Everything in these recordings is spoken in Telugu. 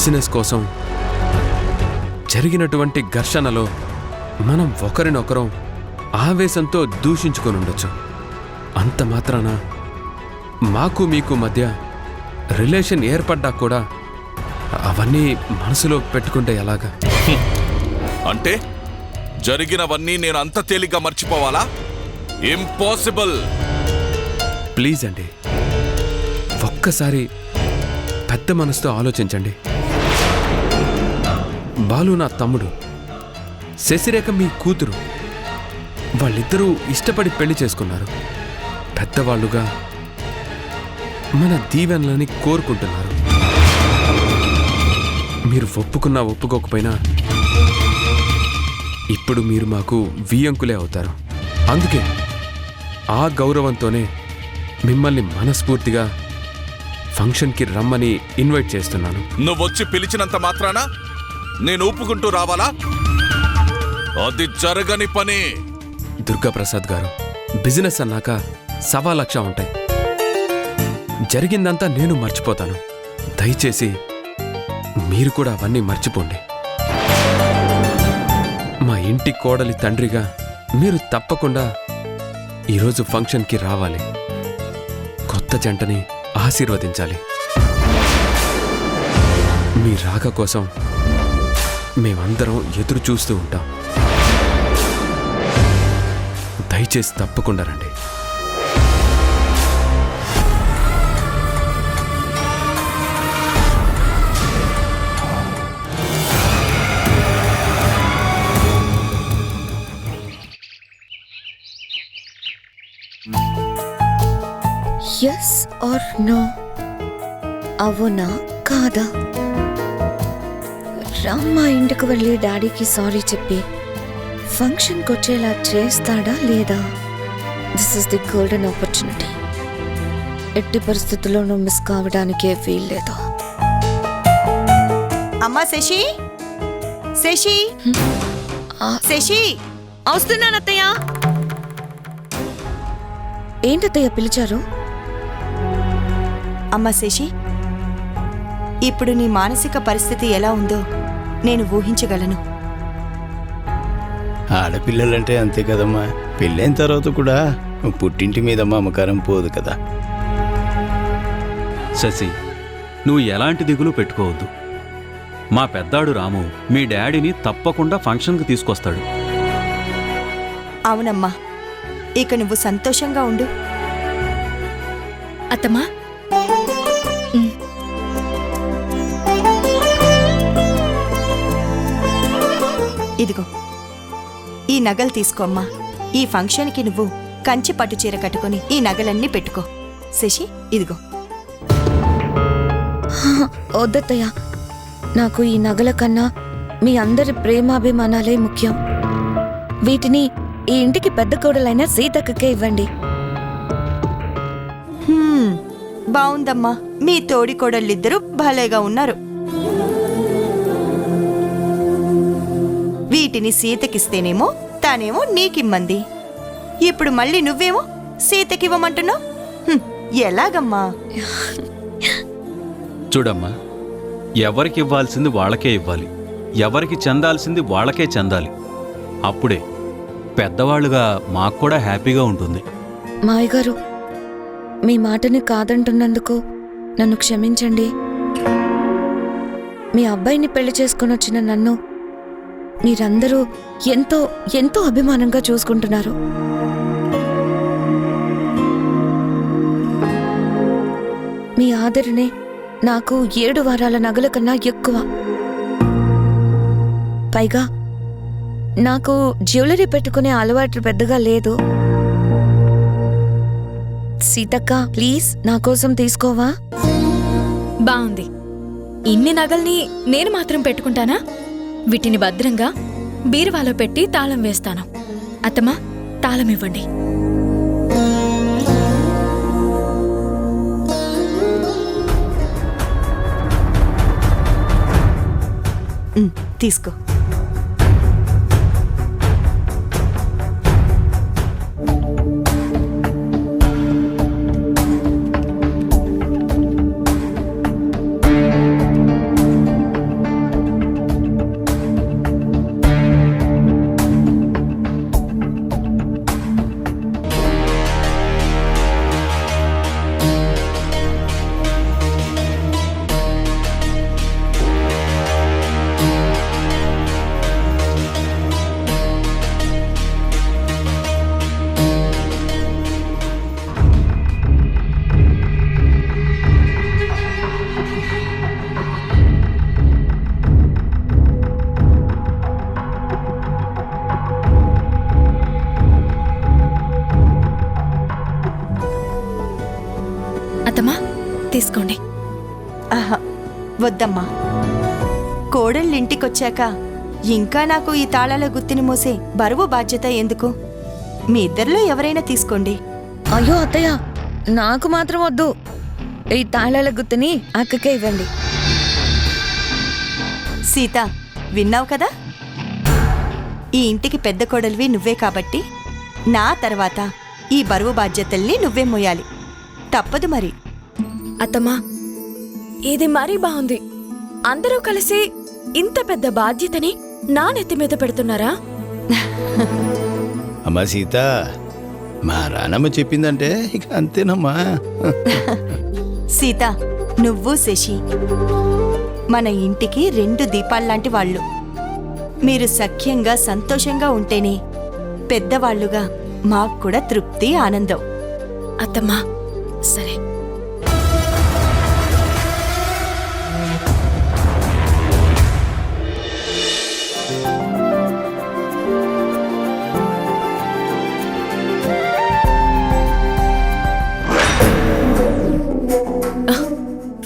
బిజినెస్ కోసం జరిగినటువంటి ఘర్షణలో మనం ఒకరినొకరం ఆవేశంతో దూషించుకొని ఉండొచ్చు. అంత మాత్రాన మాకు మీకు మధ్య రిలేషన్ ఏర్పడ్డా కూడా అవన్నీ మనసులో పెట్టుకుంటే ఎలాగా? అంటే జరిగినవన్నీ నేను అంత తేలిగ్గా మర్చిపోవాలా? ఇంపాసిబుల్. ప్లీజ్ అండి, ఒక్కసారి పెద్ద మనసుతో ఆలోచించండి. బాలు నా తమ్ముడు, శశిరేఖ మీ కూతురు. వాళ్ళిద్దరూ ఇష్టపడి పెళ్లి చేసుకున్నారు. పెద్దవాళ్లుగా మన దీవెనలని కోరుకుంటున్నారు. మీరు ఒప్పుకున్నా ఒప్పుకోకపోయినా ఇప్పుడు మీరు మాకు వియ్యంకులే అవుతారు. అందుకే ఆ గౌరవంతోనే మిమ్మల్ని మనస్ఫూర్తిగా ఫంక్షన్కి రమ్మని ఇన్వైట్ చేస్తున్నాను. నువ్వొచ్చి పిలిచినంత మాత్రాన నేను ఒప్పుకుంటూ రావాలా? అది జరగని పని. దుర్గాప్రసాద్ గారు, బిజినెస్ అన్నాక 1,00,000 ఉంటాయి. జరిగిందంతా నేను మర్చిపోతాను. దయచేసి మీరు కూడా అవన్నీ మర్చిపోండి. మా ఇంటి కోడలి తండ్రిగా మీరు తప్పకుండా ఈరోజు ఫంక్షన్కి రావాలి. కొత్త జంటని ఆశీర్వదించాలి. మీ రాక కోసం మేమందరం ఎదురు చూస్తూ ఉంటాం. దయచేసి తప్పకుండా రండి. ఎస్ ఆర్ నో, అవునా కాదా? రామ్మ ఇంటికి వెళ్ళి డాడీకి సారీ చెప్పి ఫంక్షన్కి వచ్చేలా చేస్తాడా లేదా? This is the golden opportunity. ఎట్టి పరిస్థితుల్లోనూ మిస్ కావడానికే వీల్లేదు. అమ్మా శశి, శశి, శశి, వస్తున్నానత్తయ్య. ఏంటత్తయ్య పిలిచారు? అమ్మా శశి, ఇప్పుడు నీ మానసిక పరిస్థితి ఎలా ఉందో నేను ఊహించగలను. ఆడపిల్లలంటే అంతే కదమ్మా. పెళ్ళైన తర్వాత కూడా పుట్టింటి మీద మమకారం పోదు కదా. శశి, నువ్వు ఎలాంటి దిగులు పెట్టుకోవద్దు. మా పెద్దాడు రాము మీ డాడీని తప్పకుండా ఫంక్షన్కి తీసుకొస్తాడు. అవునమ్మా, ఇక నువ్వు సంతోషంగా ఉండు. అత్తమ్మా, ఇదిగో ఈ నగలు తీసుకోమ్మా. ఈ ఫంక్షన్కి నువ్వు కంచి పట్టు చీర కట్టుకుని ఈ నగలన్నీ పెట్టుకో. శశి, ఇదిగో. వద్దత్తయ్య, నాకు ఈ నగల కన్నా మీ అందరి ప్రేమాభిమానాలే ముఖ్యం. వీటిని ఈ ఇంటికి పెద్ద కోడలైన సీతక్కకే ఇవ్వండి. బావుందమ్మా, మీ తోడి కోడళ్ళిద్దరూ భలేగా ఉన్నారు. వీటిని సీతకిస్తేనేమో తానేమో నీకిమ్మంది. ఇప్పుడు మళ్ళీ నువ్వేమో సీతకివ్వమంటున్నావు. ఎలాగమ్మా? చూడమ్మా, ఎవరికి ఇవ్వాల్సింది వాళ్ళకే ఇవ్వాలి, ఎవరికి చెందాల్సింది వాళ్ళకే చెందాలి. అప్పుడే పెద్దవాళ్ళుగా మాకు కూడా హ్యాపీగా ఉంటుంది. మావయ్య గారు, మీ మాటని కాదంటున్నందుకు నన్ను క్షమించండి. మీ అబ్బాయిని పెళ్లి చేసుకుని వచ్చిన నన్ను మీరందరూ ఎంతో ఎంతో అభిమానంగా చూసుకుంటున్నారు. మీ ఆదరణే నాకు 7 వారాల నగల కన్నా ఎక్కువ. పైగా నాకు జ్యువెలరీ పెట్టుకునే అలవాటు పెద్దగా లేదు. సీతక్క, ప్లీజ్ నా కోసం తీసుకోవా? బావుంది. ఇన్ని నగల్ని నేను మాత్రం పెట్టుకుంటానా? వీటిని భద్రంగా బీరువాలో పెట్టి తాళం వేస్తాను. అత్తమ్మా, తాళం ఇవ్వండి. తీసుకో. అత్తమ్మా తీసుకోండి. ఆహా వద్దమ్మా. కోడళ్ళింటికొచ్చాక ఇంకా నాకు ఈ తాళాల గుత్తిని మోసే బరువు బాధ్యత ఎందుకు? మీ ఇద్దరిలో ఎవరైనా తీసుకోండి. అయ్యో అత్తయ్య, నాకు మాత్రం వద్దు. ఈ తాళాల గుర్తుని అక్కకే ఇవ్వండి. సీత, విన్నావు కదా? ఈ ఇంటికి పెద్ద కోడలివి నువ్వే కాబట్టి నా తర్వాత ఈ బరువు బాధ్యతల్ని నువ్వే మోయాలి. తప్పదు మరి. అత్తమ్మా ఇది మరీ బాగుంది. అందరూ కలిసి ఇంత పెద్ద బాధ్యతని నా నెత్తి మీద పెడుతున్నారా? అమ్మా సీత, మా రానమ్మ చెప్పిందంటే ఇక అంతేనమ్మా. సీత, నువ్వు శశి మన ఇంటికి 2 దీపాల్లాంటి వాళ్ళు. మీరు సఖ్యంగా సంతోషంగా ఉంటేనే పెద్దవాళ్లుగా మాకు కూడా తృప్తి, ఆనందం. అత్తమ్మా సరే.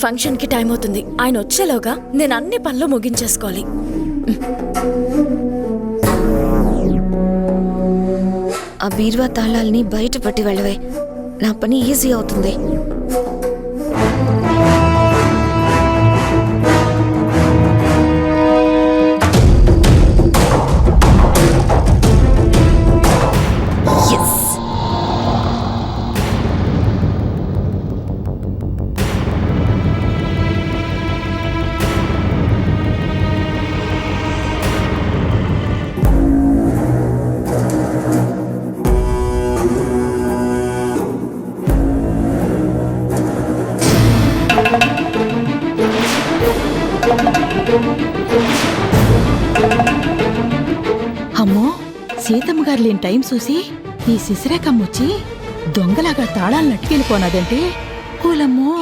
ఫంక్షన్కి టైం అవుతుంది. ఆయన వచ్చేలోగా నేను అన్ని పనులు ముగించేసుకోవాలి. ఆ బీరువా తాళాల్ని బయట పట్టి వెళ్ళవే, నా పని ఈజీ అవుతుంది. అమ్మో, సీతమ్మ గారు లేని టైం చూసి ఈ శిశిరేఖమ్మొచ్చి దొంగలాగా తాళాలు నట్టుకెళ్ళిపోనాదంటే కూలమ్మో.